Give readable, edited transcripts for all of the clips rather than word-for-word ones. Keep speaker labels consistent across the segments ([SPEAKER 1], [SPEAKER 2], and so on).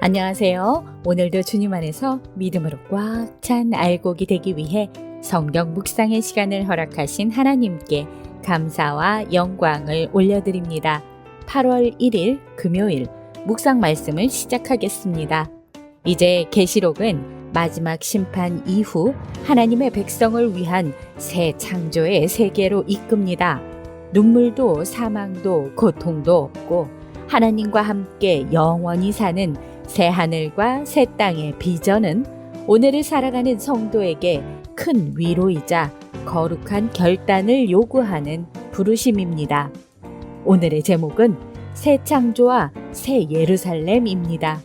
[SPEAKER 1] 안녕하세요. 오늘도 주님 안에서 믿음으로 꽉 찬 알곡이 되기 위해 성경 묵상의 시간을 허락하신 하나님께 감사와 영광을 올려드립니다. 8월 1일 금요일 묵상 말씀을 시작하겠습니다. 이제 계시록은 마지막 심판 이후 하나님의 백성을 위한 새 창조의 세계로 이끕니다. 눈물도 사망도 고통도 없고 하나님과 함께 영원히 사는 새 하늘과 새 땅의 비전은 오늘을 살아가는 성도에게 큰 위로이자 거룩한 결단을 요구하는 부르심입니다. 오늘의 제목은 새 창조와 새 예루살렘입니다.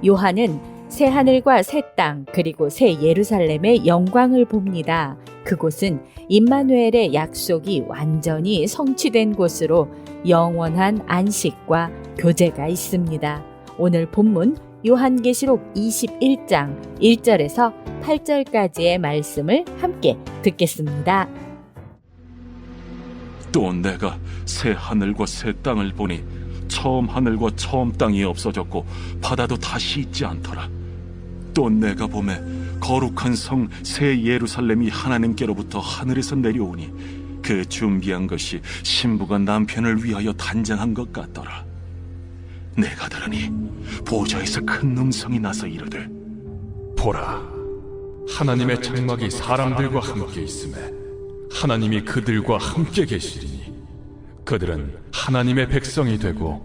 [SPEAKER 1] 요한은 새 하늘과 새 땅 그리고 새 예루살렘의 영광을 봅니다. 그곳은 임마누엘의 약속이 완전히 성취된 곳으로 영원한 안식과 교제가 있습니다. 오늘 본문 요한계시록 21장 1절에서 8절까지의 말씀을 함께 듣겠습니다.
[SPEAKER 2] 또 내가 새 하늘과 새 땅을 보니 처음 하늘과 처음 땅이 없어졌고 바다도 다시 있지 않더라. 또 내가 보매 거룩한 성 새 예루살렘이 하나님께로부터 하늘에서 내려오니 그 준비한 것이 신부가 남편을 위하여 단장한 것 같더라. 내가 들으니 보좌에서 큰 음성이 나서 이르되
[SPEAKER 3] 보라, 하나님의 장막이 사람들과 함께 있음에 하나님이 그들과 함께 계시리니 그들은 하나님의 백성이 되고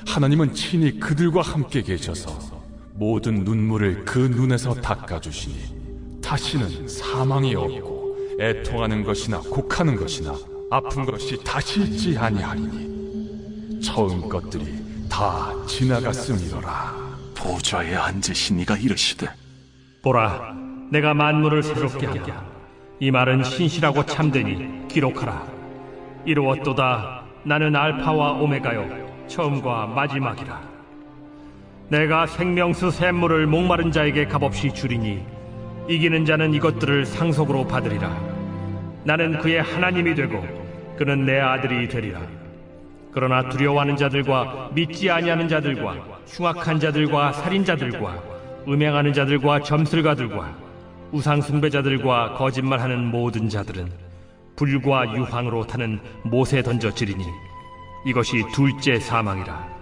[SPEAKER 3] 하나님은 친히 그들과 함께 계셔서 모든 눈물을 그 눈에서 닦아주시니 다시는 사망이 없고 애통하는 것이나 곡하는 것이나 아픈 것이 다시 있지 아니하리니 처음 것들이 다 지나갔음이로라.
[SPEAKER 2] 보좌에 앉으신 이가 이르시되
[SPEAKER 4] 보라, 내가 만물을 새롭게 하리라. 이 말은 신실하고 참되니 기록하라. 이루었도다. 나는 알파와 오메가요 처음과 마지막이라. 내가 생명수 샘물을 목마른 자에게 값없이 주리니 이기는 자는 이것들을 상속으로 받으리라. 나는 그의 하나님이 되고 그는 내 아들이 되리라. 그러나 두려워하는 자들과 믿지 아니하는 자들과 흉악한 자들과 살인자들과 음행하는 자들과 점술가들과 우상 숭배자들과 거짓말하는 모든 자들은 불과 유황으로 타는 못에 던져지리니 이것이 둘째 사망이라.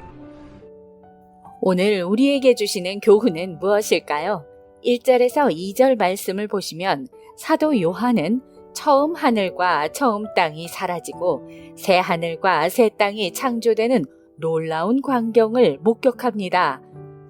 [SPEAKER 1] 오늘 우리에게 주시는 교훈은 무엇일까요? 1절에서 2절 말씀을 보시면 사도 요한은 처음 하늘과 처음 땅이 사라지고 새 하늘과 새 땅이 창조되는 놀라운 광경을 목격합니다.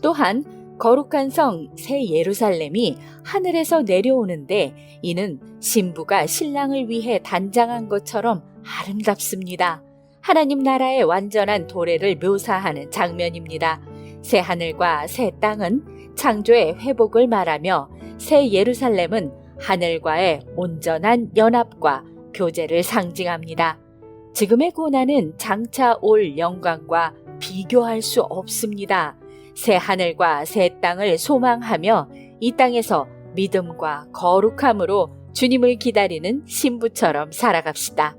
[SPEAKER 1] 또한 거룩한 성 새 예루살렘이 하늘에서 내려오는데 이는 신부가 신랑을 위해 단장한 것처럼 아름답습니다. 하나님 나라의 완전한 도래를 묘사하는 장면입니다. 새 하늘과 새 땅은 창조의 회복을 말하며 새 예루살렘은 하늘과의 온전한 연합과 교제를 상징합니다. 지금의 고난은 장차 올 영광과 비교할 수 없습니다. 새 하늘과 새 땅을 소망하며 이 땅에서 믿음과 거룩함으로 주님을 기다리는 신부처럼 살아갑시다.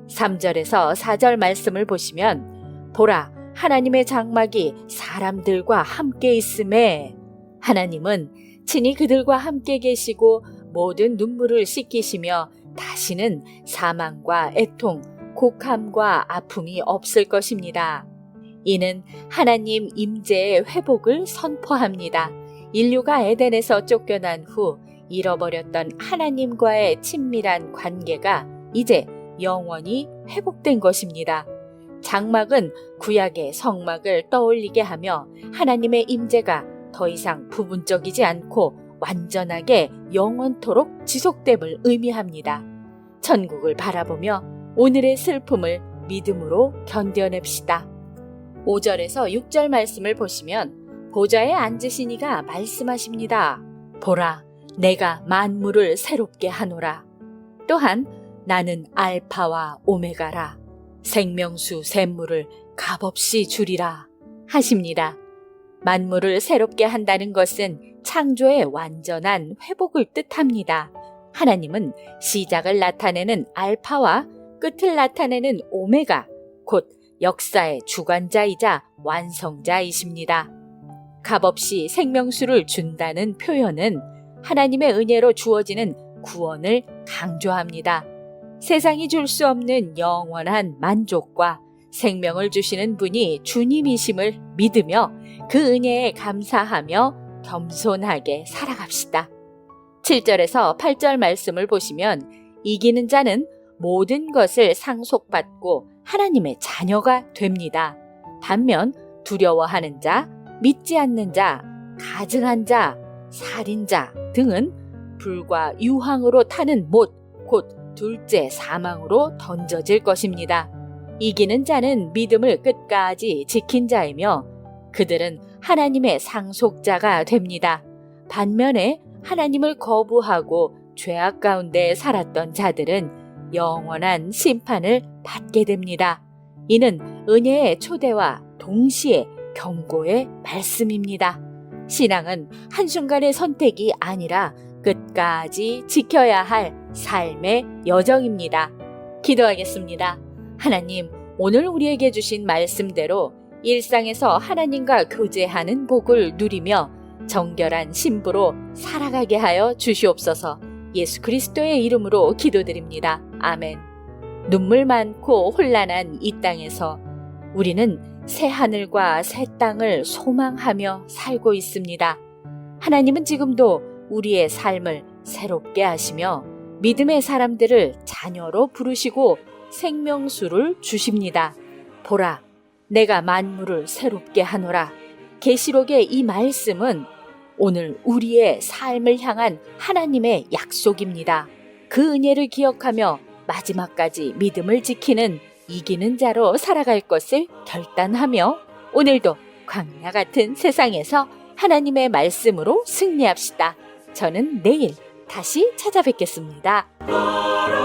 [SPEAKER 1] 3절에서 4절 말씀을 보시면 보라, 하나님의 장막이 사람들과 함께 있음에 하나님은 친히 그들과 함께 계시고 모든 눈물을 씻기시며 다시는 사망과 애통, 곡함과 아픔이 없을 것입니다. 이는 하나님 임재의 회복을 선포합니다. 인류가 에덴에서 쫓겨난 후 잃어버렸던 하나님과의 친밀한 관계가 이제 영원히 회복된 것입니다. 장막은 구약의 성막을 떠올리게 하며 하나님의 임재가 더 이상 부분적이지 않고 완전하게 영원토록 지속됨을 의미합니다. 천국을 바라보며 오늘의 슬픔을 믿음으로 견뎌냅시다. 5절에서 6절 말씀을 보시면 보좌에 앉으신 이가 말씀하십니다. 보라, 내가 만물을 새롭게 하노라. 또한 나는 알파와 오메가라. 생명수 샘물을 값없이 주리라 하십니다. 만물을 새롭게 한다는 것은 창조의 완전한 회복을 뜻합니다. 하나님은 시작을 나타내는 알파와 끝을 나타내는 오메가, 곧 역사의 주관자이자 완성자이십니다. 값없이 생명수를 준다는 표현은 하나님의 은혜로 주어지는 구원을 강조합니다. 세상이 줄 수 없는 영원한 만족과 생명을 주시는 분이 주님이심을 믿으며 그 은혜에 감사하며 겸손하게 살아갑시다. 7절에서 8절 말씀을 보시면 이기는 자는 모든 것을 상속받고 하나님의 자녀가 됩니다. 반면 두려워하는 자, 믿지 않는 자, 가증한 자, 살인자 등은 불과 유황으로 타는 못, 곧 둘째 사망으로 던져질 것입니다. 이기는 자는 믿음을 끝까지 지킨 자이며 그들은 하나님의 상속자가 됩니다. 반면에 하나님을 거부하고 죄악 가운데 살았던 자들은 영원한 심판을 받게 됩니다. 이는 은혜의 초대와 동시에 경고의 말씀입니다. 신앙은 한순간의 선택이 아니라 끝까지 지켜야 할 삶의 여정입니다. 기도하겠습니다. 하나님, 오늘 우리에게 주신 말씀대로 일상에서 하나님과 교제하는 복을 누리며 정결한 신부로 살아가게 하여 주시옵소서. 예수 그리스도의 이름으로 기도드립니다. 아멘. 눈물 많고 혼란한 이 땅에서 우리는 새 하늘과 새 땅을 소망하며 살고 있습니다. 하나님은 지금도 우리의 삶을 새롭게 하시며 믿음의 사람들을 자녀로 부르시고 생명수를 주십니다. 보라, 내가 만물을 새롭게 하노라. 계시록의 이 말씀은 오늘 우리의 삶을 향한 하나님의 약속입니다. 그 은혜를 기억하며 마지막까지 믿음을 지키는 이기는 자로 살아갈 것을 결단하며 오늘도 광야 같은 세상에서 하나님의 말씀으로 승리합시다. 저는 내일 다시 찾아뵙겠습니다.